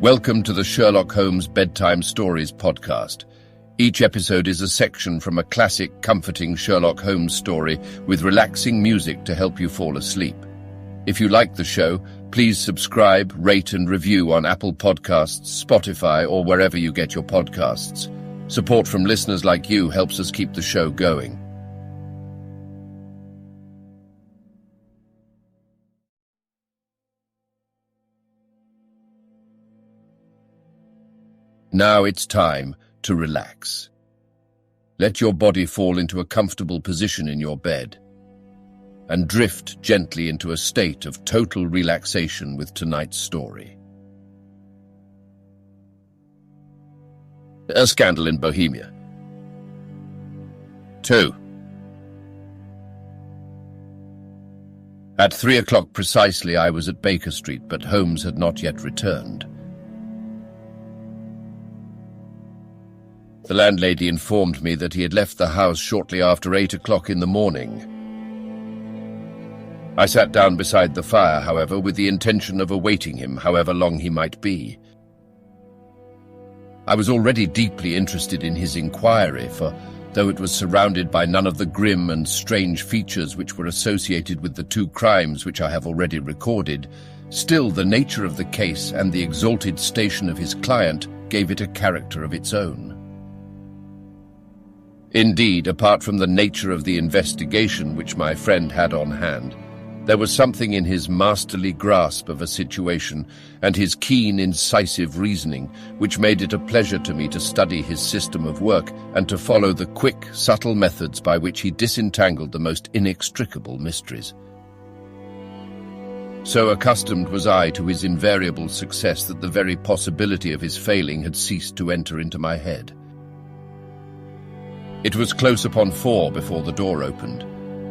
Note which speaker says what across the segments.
Speaker 1: Welcome to the Sherlock Holmes Bedtime Stories podcast. Each episode is a section from a classic, comforting Sherlock Holmes story with relaxing music to help you fall asleep. If you like the show, please subscribe, rate and review on Apple Podcasts, Spotify, or wherever you get your podcasts. Support from listeners like you helps us keep the show going. Now it's time to relax. Let your body fall into a comfortable position in your bed and drift gently into a state of total relaxation with tonight's story. A Scandal in Bohemia. 2. At 3 o'clock precisely, I was at Baker Street, but Holmes had not yet returned. The landlady informed me that he had left the house shortly after 8 o'clock in the morning. I sat down beside the fire, however, with the intention of awaiting him, however long he might be. I was already deeply interested in his inquiry, for though it was surrounded by none of the grim and strange features which were associated with the two crimes which I have already recorded, still the nature of the case and the exalted station of his client gave it a character of its own. Indeed, apart from the nature of the investigation which my friend had on hand, there was something in his masterly grasp of a situation and his keen, incisive reasoning which made it a pleasure to me to study his system of work and to follow the quick, subtle methods by which he disentangled the most inextricable mysteries. So accustomed was I to his invariable success that the very possibility of his failing had ceased to enter into my head. It was close upon 4 before the door opened,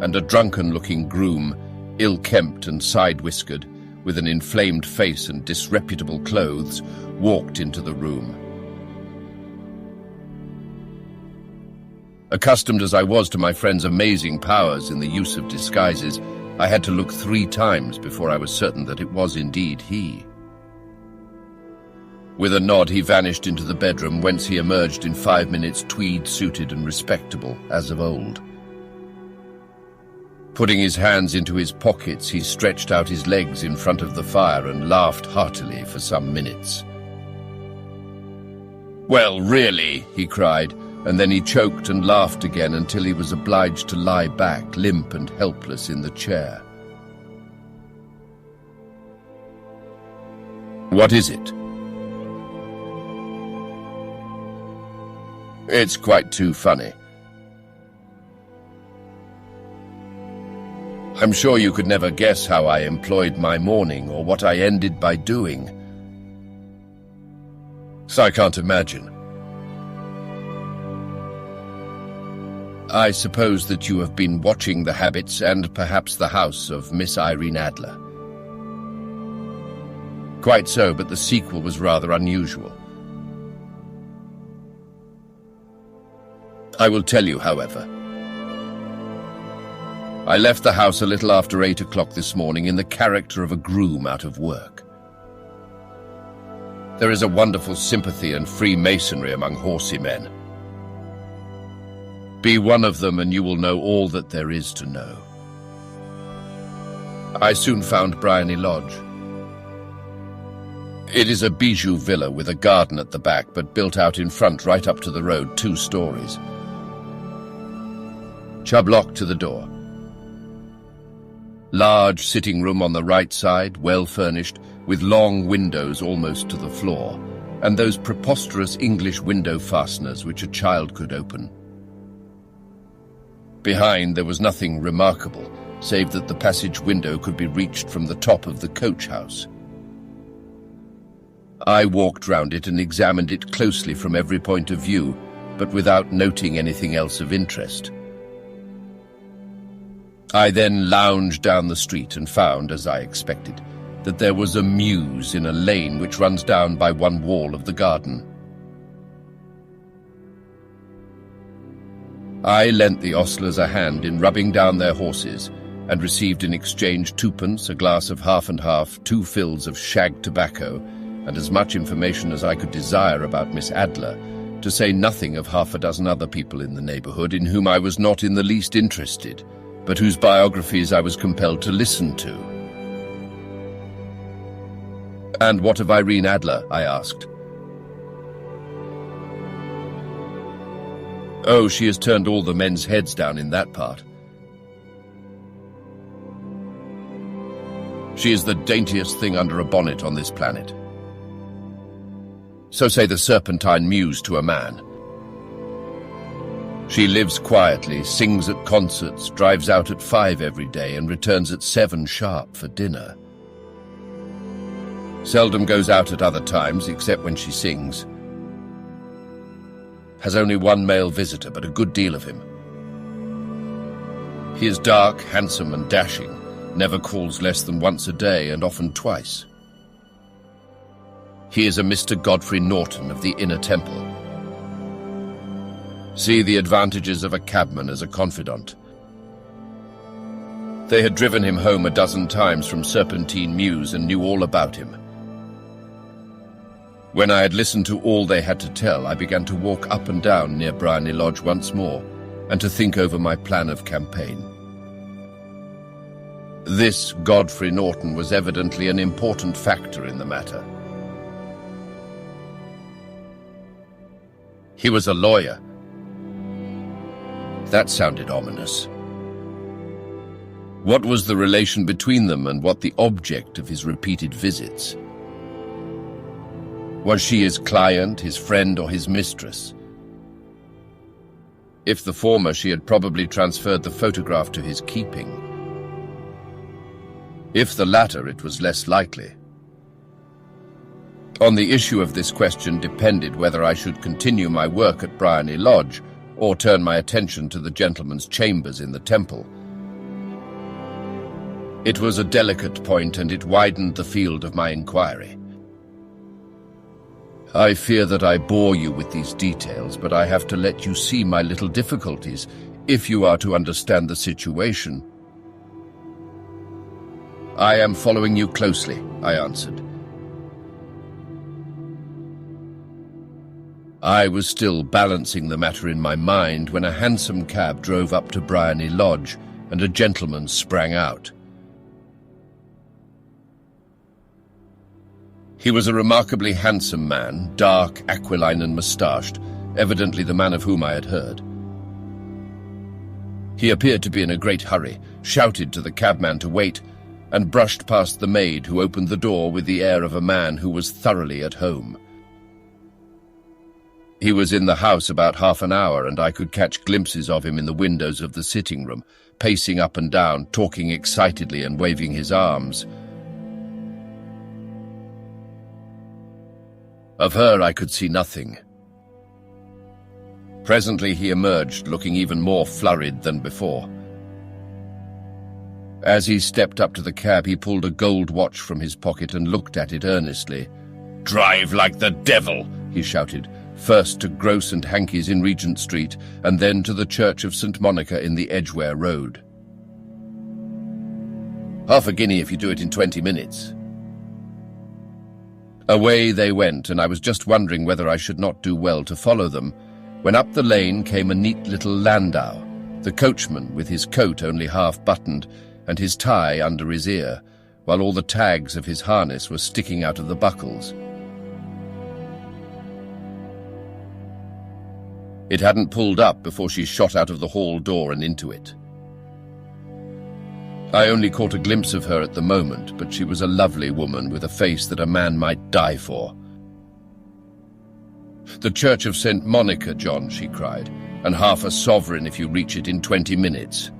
Speaker 1: and a drunken-looking groom, ill-kempt and side-whiskered, with an inflamed face and disreputable clothes, walked into the room. Accustomed as I was to my friend's amazing powers in the use of disguises, I had to look 3 times before I was certain that it was indeed he. With a nod, he vanished into the bedroom, whence he emerged in 5 minutes, tweed-suited and respectable, as of old. Putting his hands into his pockets, he stretched out his legs in front of the fire and laughed heartily for some minutes. "Well, really," he cried, and then he choked and laughed again until he was obliged to lie back, limp and helpless, in the chair. "What is it?" "It's quite too funny. I'm sure you could never guess how I employed my morning or what I ended by doing. So I can't imagine. I suppose that you have been watching the habits and perhaps the house of Miss Irene Adler." "Quite so, but the sequel was rather unusual. I will tell you, however. I left the house a little after 8 o'clock this morning in the character of a groom out of work. There is a wonderful sympathy and freemasonry among horsey men. Be one of them and you will know all that there is to know. I soon found Bryony Lodge. It is a bijou villa with a garden at the back, but built out in front right up to the road, 2 stories. Chubb locked to the door. Large sitting room on the right side, well furnished, with long windows almost to the floor, and those preposterous English window fasteners which a child could open. Behind there was nothing remarkable, save that the passage window could be reached from the top of the coach house. I walked round it and examined it closely from every point of view, but without noting anything else of interest. I then lounged down the street and found, as I expected, that there was a mews in a lane which runs down by one wall of the garden. I lent the ostlers a hand in rubbing down their horses, and received in exchange 2 pence, a glass of half and half, 2 fills of shag tobacco, and as much information as I could desire about Miss Adler, to say nothing of half a dozen other people in the neighborhood in whom I was not in the least interested, but whose biographies I was compelled to listen to. "And what of Irene Adler?" I asked. "Oh, she has turned all the men's heads down in that part. She is the daintiest thing under a bonnet on this planet. So say the Serpentine Muse to a man. She lives quietly, sings at concerts, drives out at 5 every day, and returns at 7 sharp for dinner. Seldom goes out at other times, except when she sings. Has only one male visitor, but a good deal of him. He is dark, handsome, and dashing, never calls less than once a day, and often twice. He is a Mr. Godfrey Norton of the Inner Temple. See the advantages of a cabman as a confidant. They had driven him home a dozen times from Serpentine Mews and knew all about him. When I had listened to all they had to tell, I began to walk up and down near Briony Lodge once more, and to think over my plan of campaign. This Godfrey Norton was evidently an important factor in the matter. He was a lawyer. That sounded ominous. What was the relation between them, and what the object of his repeated visits? Was she his client, his friend, or his mistress? If the former, she had probably transferred the photograph to his keeping. If the latter, it was less likely. On the issue of this question depended whether I should continue my work at Briony Lodge or turn my attention to the gentleman's chambers in the temple. It was a delicate point, and it widened the field of my inquiry. I fear that I bore you with these details, but I have to let you see my little difficulties if you are to understand the situation. I am following you closely, I answered. I was still balancing the matter in my mind when a hansom cab drove up to Briony Lodge, and a gentleman sprang out. He was a remarkably handsome man, dark, aquiline and moustached, evidently the man of whom I had heard. He appeared to be in a great hurry, shouted to the cabman to wait, and brushed past the maid, who opened the door with the air of a man who was thoroughly at home. He was in the house about half an hour, and I could catch glimpses of him in the windows of the sitting room, pacing up and down, talking excitedly and waving his arms. Of her I could see nothing. Presently he emerged, looking even more flurried than before. As he stepped up to the cab, he pulled a gold watch from his pocket and looked at it earnestly. "Drive like the devil!" he shouted, first to Gross and Hankey's in Regent Street, and then to the Church of St. Monica in the Edgware Road. "Half a guinea if you do it in 20 minutes. Away they went, and I was just wondering whether I should not do well to follow them, when up the lane came a neat little landau, the coachman with his coat only half buttoned and his tie under his ear, while all the tags of his harness were sticking out of the buckles. It hadn't pulled up before she shot out of the hall door and into it. I only caught a glimpse of her at the moment, but she was a lovely woman with a face that a man might die for. "The Church of St. Monica, John," she cried, "and half a sovereign if you reach it in 20 minutes.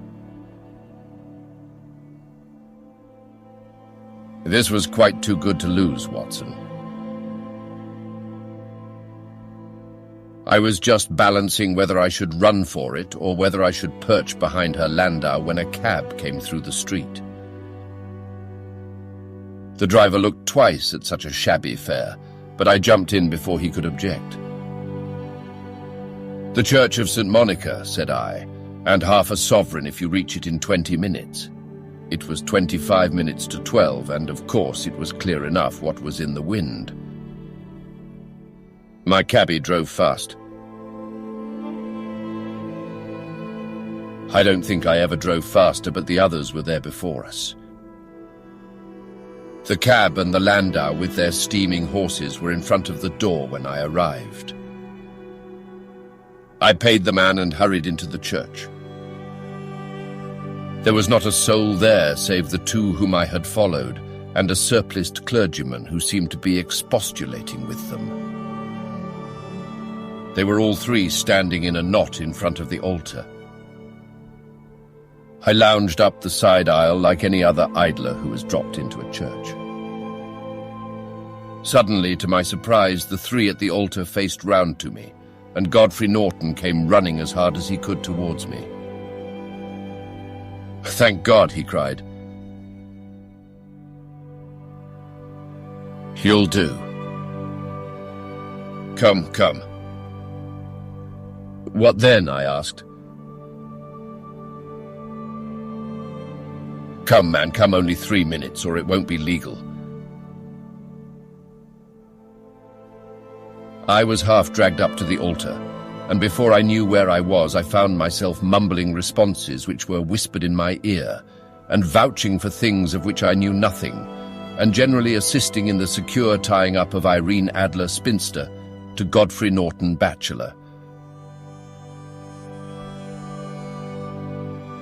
Speaker 1: This was quite too good to lose, Watson. I was just balancing whether I should run for it or whether I should perch behind her landau when a cab came through the street. The driver looked twice at such a shabby fare, but I jumped in before he could object. "The Church of St. Monica," said I, "and half a sovereign if you reach it in 20 minutes. It was 25 minutes to 12, and of course it was clear enough what was in the wind. My cabbie drove fast. I don't think I ever drove faster, but the others were there before us. The cab and the landau with their steaming horses were in front of the door when I arrived. I paid the man and hurried into the church. There was not a soul there save the two whom I had followed, and a surpliced clergyman who seemed to be expostulating with them. They were all three standing in a knot in front of the altar. I lounged up the side aisle like any other idler who has dropped into a church. Suddenly, to my surprise, the three at the altar faced round to me, and Godfrey Norton came running as hard as he could towards me. "Thank God," he cried. "You'll do. Come, come." "What then?" I asked. "Come, man, come, only 3 minutes, or it won't be legal." I was half dragged up to the altar, and before I knew where I was, I found myself mumbling responses which were whispered in my ear, and vouching for things of which I knew nothing, and generally assisting in the secure tying up of Irene Adler, spinster, to Godfrey Norton, bachelor.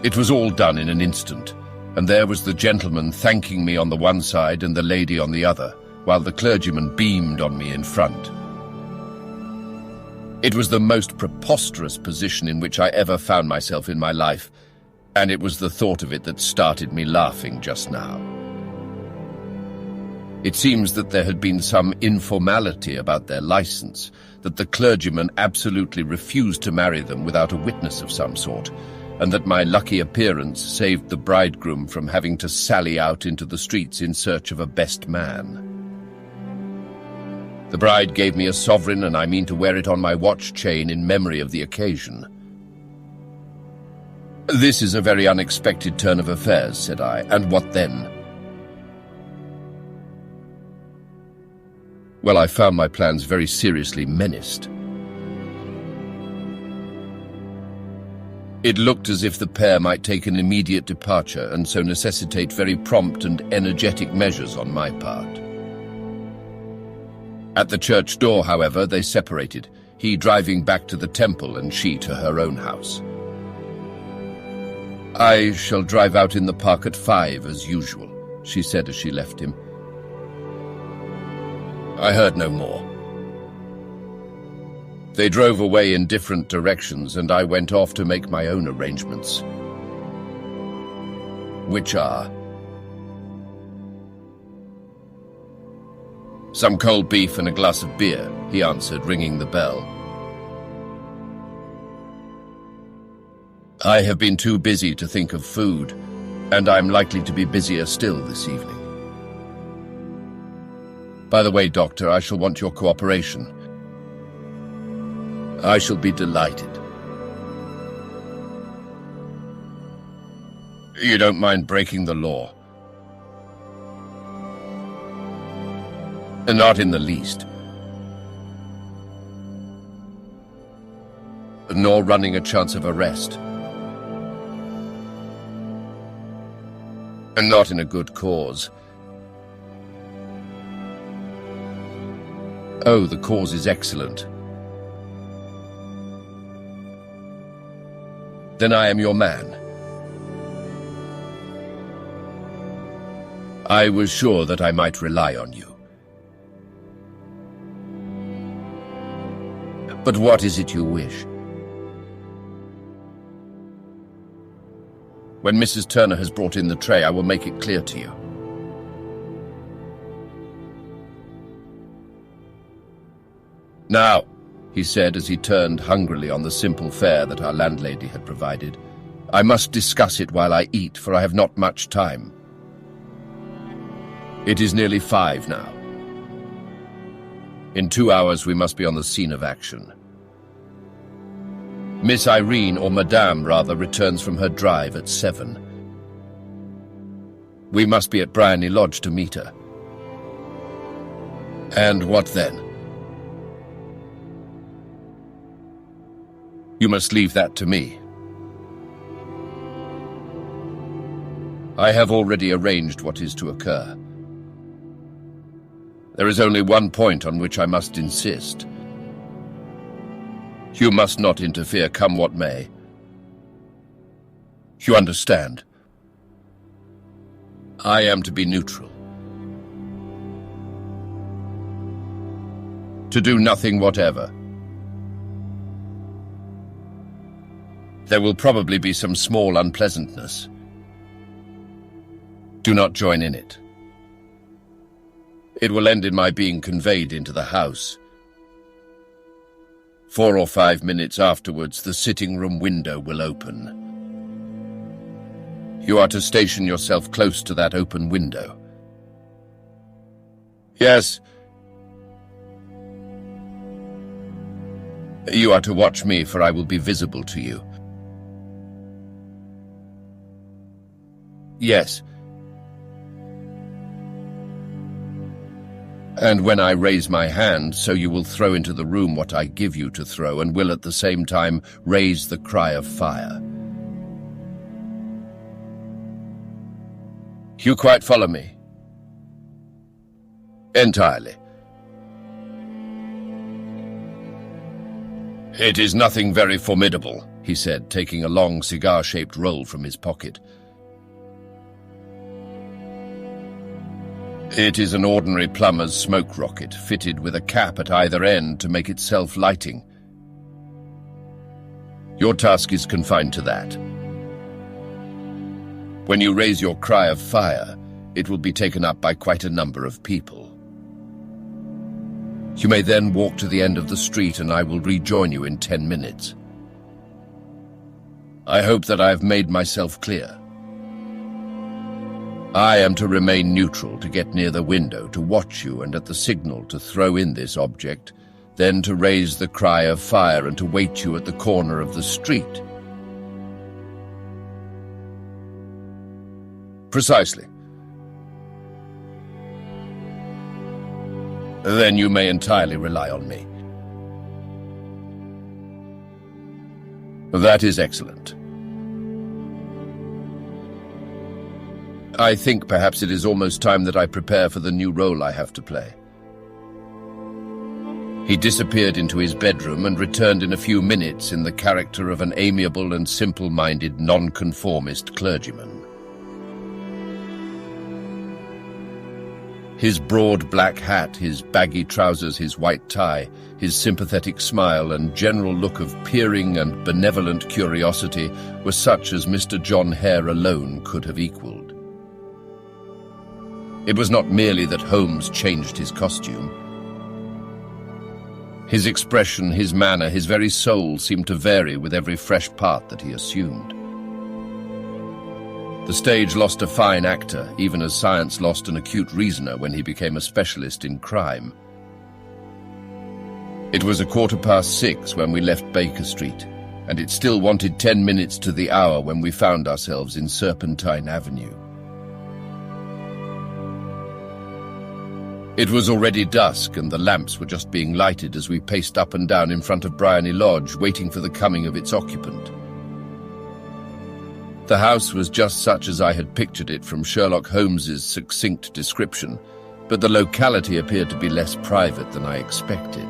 Speaker 1: It was all done in an instant, and there was the gentleman thanking me on the one side and the lady on the other, while the clergyman beamed on me in front. It was the most preposterous position in which I ever found myself in my life, and it was the thought of it that started me laughing just now. It seems that there had been some informality about their license, that the clergyman absolutely refused to marry them without a witness of some sort, and that my lucky appearance saved the bridegroom from having to sally out into the streets in search of a best man. The bride gave me a sovereign, and I mean to wear it on my watch chain in memory of the occasion. "This is a very unexpected turn of affairs," said I, "and what then?" Well, I found my plans very seriously menaced. It looked as if the pair might take an immediate departure and so necessitate very prompt and energetic measures on my part. At the church door, however, they separated, he driving back to the temple and she to her own house. "I shall drive out in the park at 5 as usual," she said as she left him. I heard no more. They drove away in different directions, and I went off to make my own arrangements. Which are "Some cold beef and a glass of beer," he answered, ringing the bell. "I have been too busy to think of food, and I'm likely to be busier still this evening. By the way, Doctor, I shall want your cooperation." "I shall be delighted." "You don't mind breaking the law?" "Not in the least." "Nor running a chance of arrest?" "Not in a good cause." "Oh, the cause is excellent." "Then I am your man." "I was sure that I might rely on you." "But what is it you wish?" "When Mrs. Turner has brought in the tray, I will make it clear to you." "Now," he said as he turned hungrily on the simple fare that our landlady had provided, "I must discuss it while I eat, for I have not much time. It is nearly 5 now. In 2 hours we must be on the scene of action. Miss Irene, or Madame rather, returns from her drive at 7. We must be at Briony Lodge to meet her. And what then? You must leave that to me. I have already arranged what is to occur. There is only one point on which I must insist. You must not interfere, come what may. You understand? I am to be neutral. To do nothing whatever. There will probably be some small unpleasantness. Do not join in it. It will end in my being conveyed into the house. 4 or 5 minutes afterwards, the sitting-room window will open. You are to station yourself close to that open window. Yes. You are to watch me, for I will be visible to you. Yes. And when I raise my hand, so you will throw into the room what I give you to throw, and will at the same time raise the cry of fire. You quite follow me? Entirely. It is nothing very formidable, he said, taking a long cigar-shaped roll from his pocket. It is an ordinary plumber's smoke rocket, fitted with a cap at either end to make it self-lighting. Your task is confined to that. When you raise your cry of fire, it will be taken up by quite a number of people. You may then walk to the end of the street, and I will rejoin you in 10 minutes. I hope that I have made myself clear. I am to remain neutral, to get near the window, to watch you, and at the signal to throw in this object, then to raise the cry of fire and to wait you at the corner of the street. Precisely. Then you may entirely rely on me. That is excellent. I think perhaps it is almost time that I prepare for the new role I have to play. He disappeared into his bedroom and returned in a few minutes in the character of an amiable and simple-minded nonconformist clergyman. His broad black hat, his baggy trousers, his white tie, his sympathetic smile and general look of peering and benevolent curiosity were such as Mr. John Hare alone could have equalled. It was not merely that Holmes changed his costume. His expression, his manner, his very soul seemed to vary with every fresh part that he assumed. The stage lost a fine actor, even as science lost an acute reasoner when he became a specialist in crime. It was 6:15 when we left Baker Street, and it still wanted 10 minutes to the hour when we found ourselves in Serpentine Avenue. It was already dusk, and the lamps were just being lighted as we paced up and down in front of Briony Lodge, waiting for the coming of its occupant. The house was just such as I had pictured it from Sherlock Holmes's succinct description, but the locality appeared to be less private than I expected.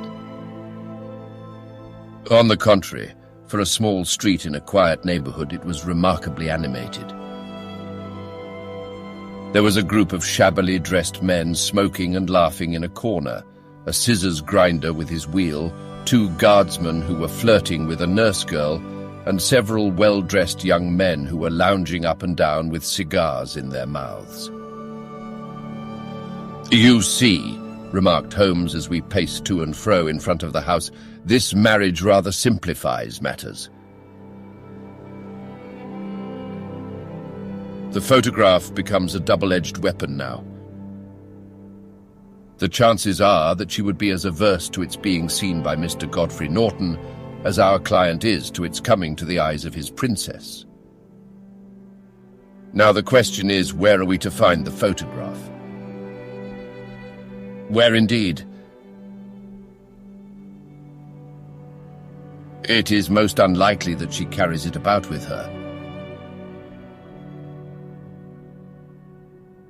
Speaker 1: On the contrary, for a small street in a quiet neighborhood, it was remarkably animated. There was a group of shabbily dressed men smoking and laughing in a corner, a scissors grinder with his wheel, 2 guardsmen who were flirting with a nurse girl, and several well-dressed young men who were lounging up and down with cigars in their mouths. "You see," remarked Holmes as we paced to and fro in front of the house, "this marriage rather simplifies matters." The photograph becomes a double-edged weapon now. The chances are that she would be as averse to its being seen by Mr. Godfrey Norton as our client is to its coming to the eyes of his princess. Now the question is, where are we to find the photograph? Where indeed? It is most unlikely that she carries it about with her.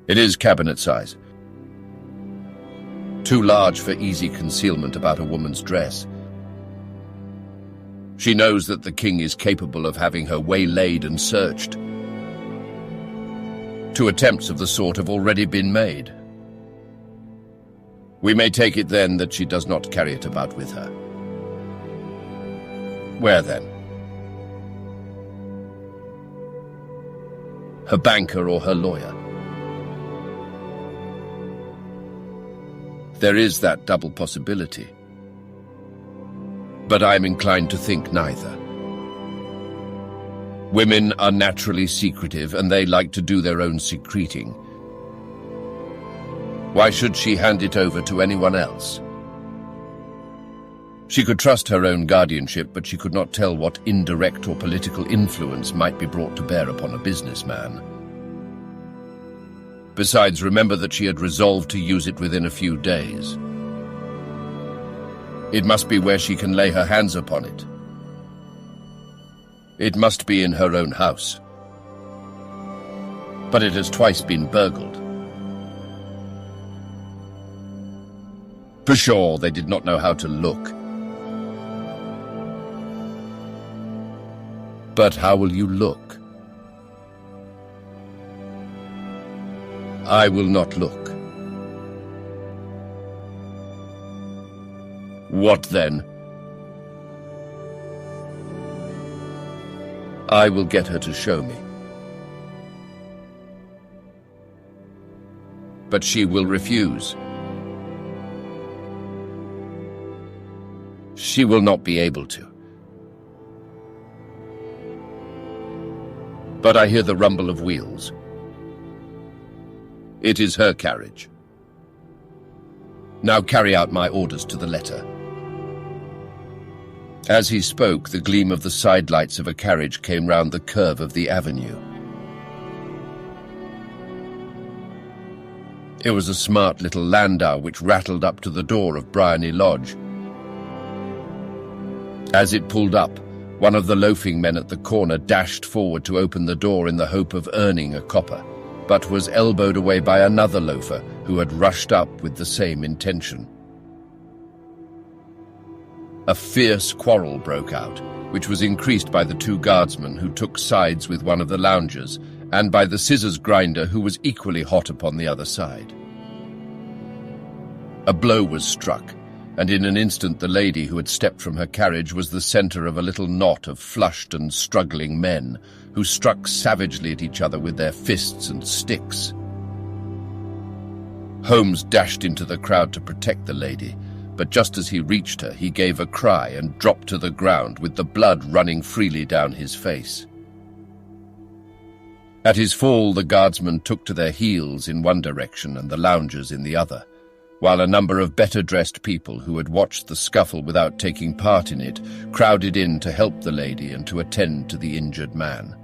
Speaker 1: It is cabinet size. Too large for easy concealment about a woman's dress. She knows that the king is capable of having her waylaid and searched. 2 attempts of the sort have already been made. We may take it then that she does not carry it about with her. Where then? Her banker or her lawyer? There is that double possibility. But I am inclined to think neither. Women are naturally secretive, and they like to do their own secreting. Why should she hand it over to anyone else? She could trust her own guardianship, but she could not tell what indirect or political influence might be brought to bear upon a businessman. Besides, remember that she had resolved to use it within a few days. It must be where she can lay her hands upon it. It must be in her own house. But it has twice been burgled. For sure, they did not know how to look. But how will you look? I will not look. What then? I will get her to show me. But she will refuse. She will not be able to. But I hear the rumble of wheels. It is her carriage. Now carry out my orders to the letter. As he spoke, the gleam of the sidelights of a carriage came round the curve of the avenue. It was a smart little landau which rattled up to the door of Bryony Lodge. As it pulled up, one of the loafing men at the corner dashed forward to open the door in the hope of earning a copper, but was elbowed away by another loafer who had rushed up with the same intention. A fierce quarrel broke out, which was increased by the 2 guardsmen who took sides with one of the loungers, and by the scissors grinder who was equally hot upon the other side. A blow was struck, and in an instant the lady who had stepped from her carriage was the centre of a little knot of flushed and struggling men, who struck savagely at each other with their fists and sticks. Holmes dashed into the crowd to protect the lady, but just as he reached her, he gave a cry and dropped to the ground with the blood running freely down his face. At his fall, the guardsmen took to their heels in one direction and the loungers in the other, while a number of better-dressed people who had watched the scuffle without taking part in it crowded in to help the lady and to attend to the injured man.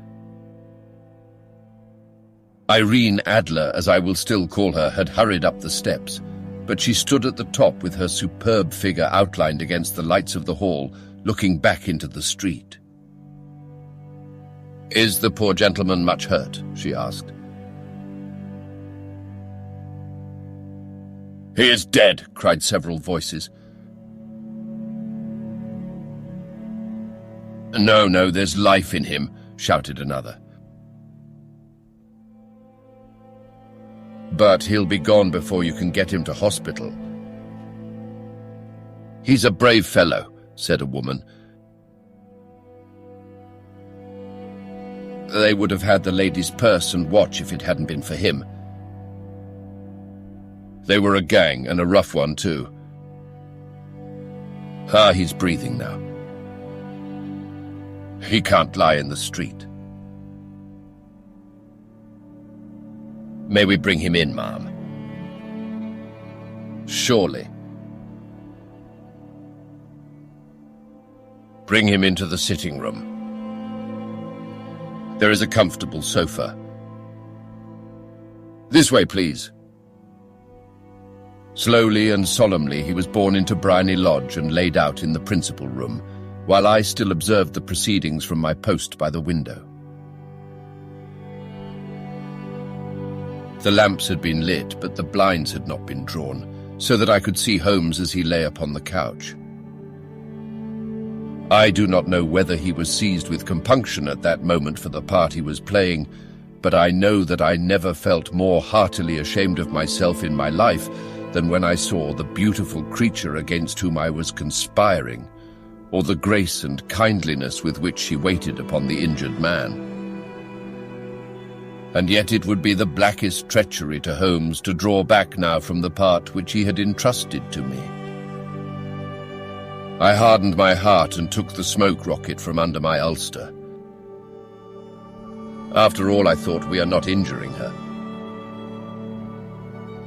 Speaker 1: Irene Adler, as I will still call her, had hurried up the steps, but she stood at the top with her superb figure outlined against the lights of the hall, looking back into the street. "Is the poor gentleman much hurt?" she asked. "He is dead," cried several voices. No, there's life in him," shouted another. "But he'll be gone before you can get him to hospital." "He's a brave fellow," said a woman. "They would have had the lady's purse and watch if it hadn't been for him. They were a gang, and a rough one too. He's breathing now. He can't lie in the street." "May we bring him in, ma'am?" "Surely." "Bring him into the sitting room. There is a comfortable sofa. This way, please." Slowly and solemnly he was borne into Bryony Lodge and laid out in the principal room, while I still observed the proceedings from my post by the window. The lamps had been lit, but the blinds had not been drawn, so that I could see Holmes as he lay upon the couch. I do not know whether he was seized with compunction at that moment for the part he was playing, but I know that I never felt more heartily ashamed of myself in my life than when I saw the beautiful creature against whom I was conspiring, or the grace and kindliness with which she waited upon the injured man. And yet it would be the blackest treachery to Holmes to draw back now from the part which he had entrusted to me. I hardened my heart and took the smoke rocket from under my ulster. After all, I thought, we are not injuring her.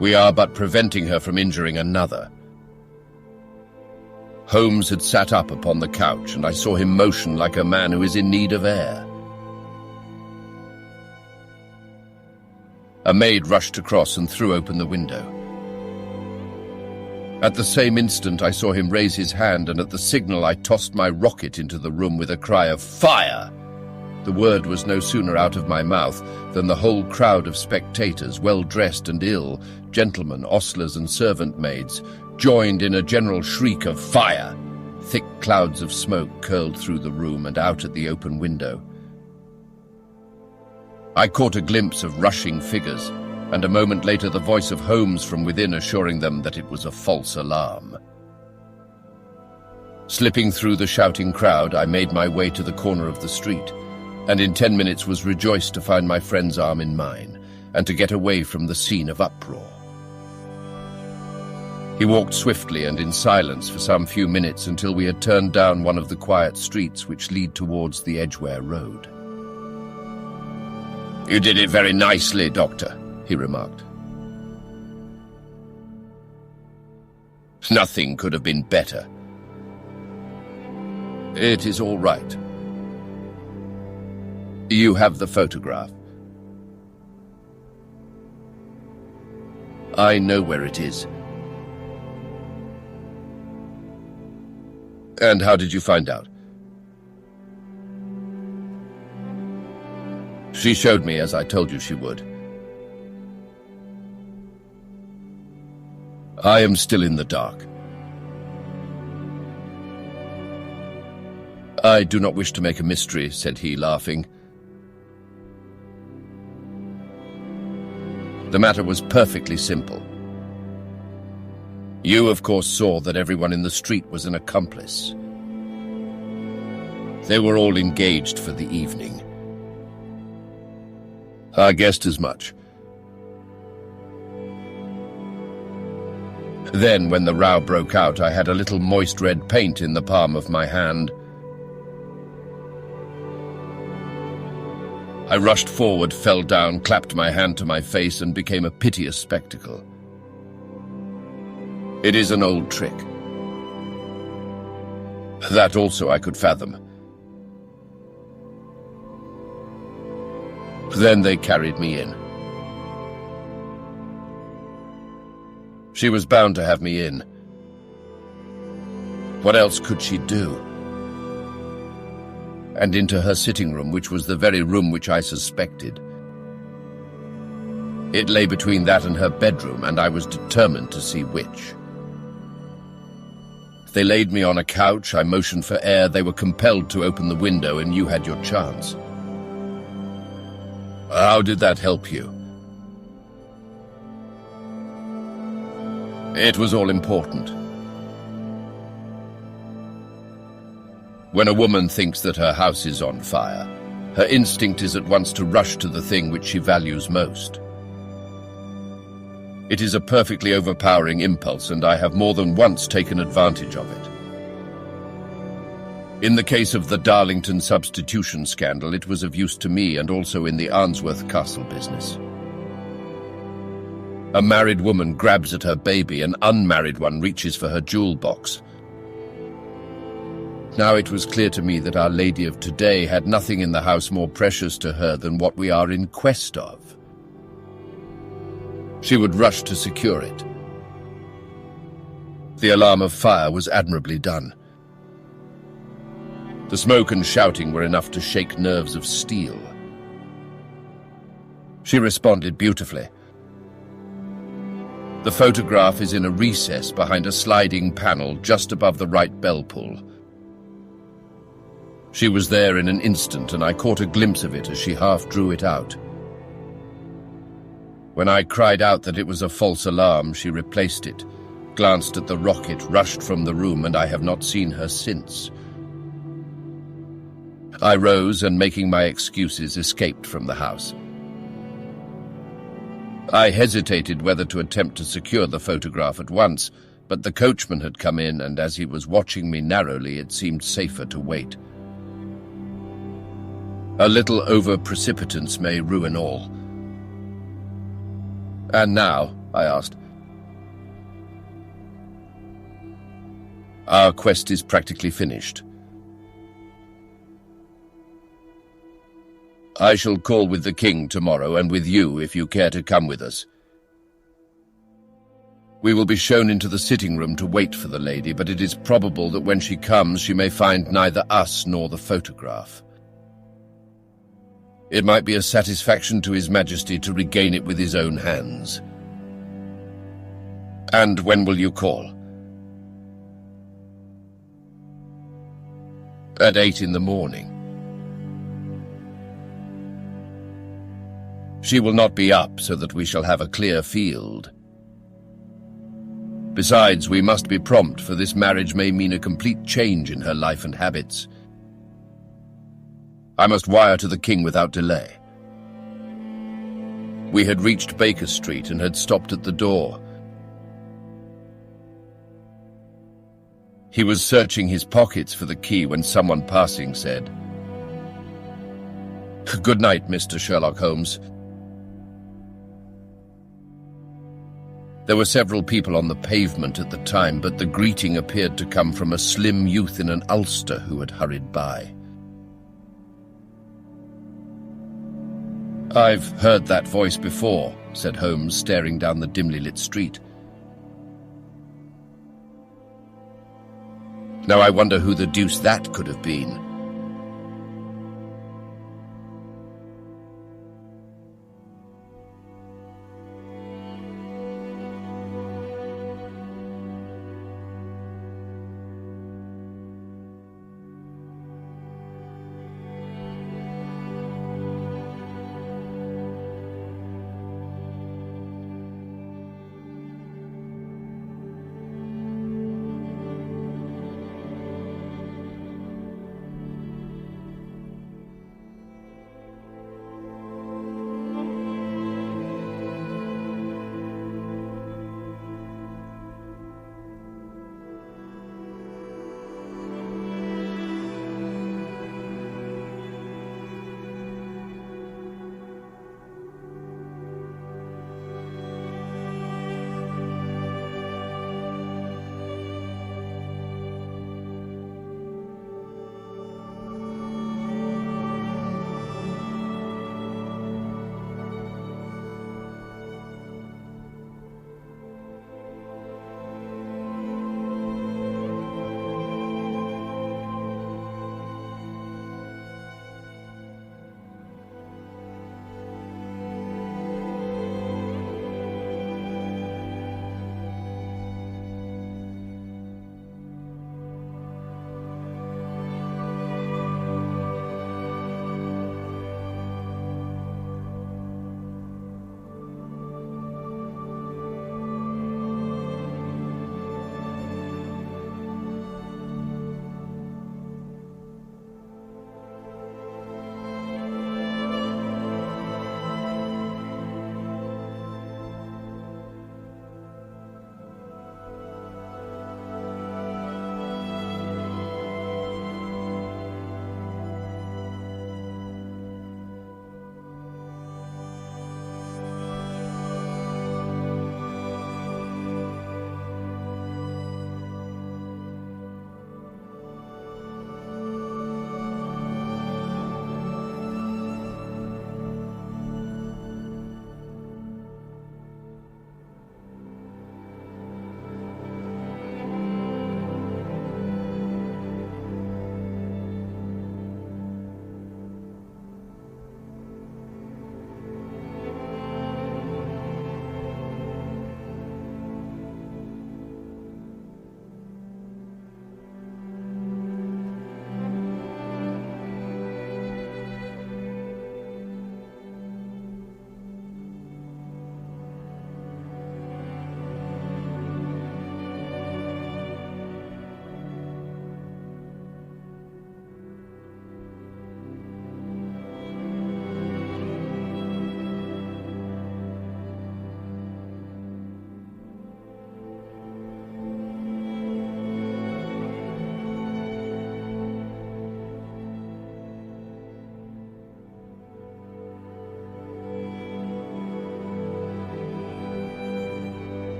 Speaker 1: We are but preventing her from injuring another. Holmes had sat up upon the couch, and I saw him motion like a man who is in need of air. A maid rushed across and threw open the window. At the same instant, I saw him raise his hand, and at the signal I tossed my rocket into the room with a cry of "Fire!" The word was no sooner out of my mouth than the whole crowd of spectators, well-dressed and ill, gentlemen, ostlers and servant maids, joined in a general shriek of "Fire!" Thick clouds of smoke curled through the room and out at the open window. I caught a glimpse of rushing figures, and a moment later the voice of Holmes from within assuring them that it was a false alarm. Slipping through the shouting crowd, I made my way to the corner of the street, and in 10 minutes was rejoiced to find my friend's arm in mine, and to get away from the scene of uproar. He walked swiftly and in silence for some few minutes until we had turned down one of the quiet streets which lead towards the Edgware Road. "You did it very nicely, Doctor," he remarked. "Nothing could have been better." "It is all right. You have the photograph." "I know where it is." "And how did you find out?" "She showed me, as I told you she would." "I am still in the dark." "I do not wish to make a mystery," said he, laughing. "The matter was perfectly simple. You, of course, saw that everyone in the street was an accomplice. They were all engaged for the evening. I guessed as much. Then, when the row broke out, I had a little moist red paint in the palm of my hand. I rushed forward, fell down, clapped my hand to my face, and became a piteous spectacle. It is an old trick. That also I could fathom. Then they carried me in. She was bound to have me in. What else could she do? And into her sitting room, which was the very room which I suspected. It lay between that and her bedroom, and I was determined to see which. They laid me on a couch, I motioned for air, they were compelled to open the window, and you had your chance. How did that help you? It was all important. When a woman thinks that her house is on fire, her instinct is at once to rush to the thing which she values most. It is a perfectly overpowering impulse, and I have more than once taken advantage of it. In the case of the Darlington substitution scandal, it was of use to me, and also in the Arnsworth Castle business. A married woman grabs at her baby, an unmarried one reaches for her jewel box. Now it was clear to me that Our Lady of today had nothing in the house more precious to her than what we are in quest of. She would rush to secure it. The alarm of fire was admirably done. The smoke and shouting were enough to shake nerves of steel. She responded beautifully. The photograph is in a recess behind a sliding panel just above the right bell pull. She was there in an instant, and I caught a glimpse of it as she half drew it out. When I cried out that it was a false alarm, she replaced it, glanced at the rocket, rushed from the room, and I have not seen her since. I rose and, making my excuses, escaped from the house. I hesitated whether to attempt to secure the photograph at once, but the coachman had come in, and as he was watching me narrowly, it seemed safer to wait. A little over-precipitance may ruin all. "And now?" I asked. "Our quest is practically finished. I shall call with the king tomorrow, and with you if you care to come with us. We will be shown into the sitting room to wait for the lady, but it is probable that when she comes she may find neither us nor the photograph. It might be a satisfaction to His Majesty to regain it with his own hands." "And when will you call?" "At 8 in the morning. She will not be up, so that we shall have a clear field. Besides, we must be prompt, for this marriage may mean a complete change in her life and habits. I must wire to the king without delay." We had reached Baker Street and had stopped at the door. He was searching his pockets for the key when someone passing said, "Good night, Mr. Sherlock Holmes." There were several people on the pavement at the time, but the greeting appeared to come from a slim youth in an ulster who had hurried by. "I've heard that voice before," said Holmes, staring down the dimly lit street. "Now I wonder who the deuce that could have been."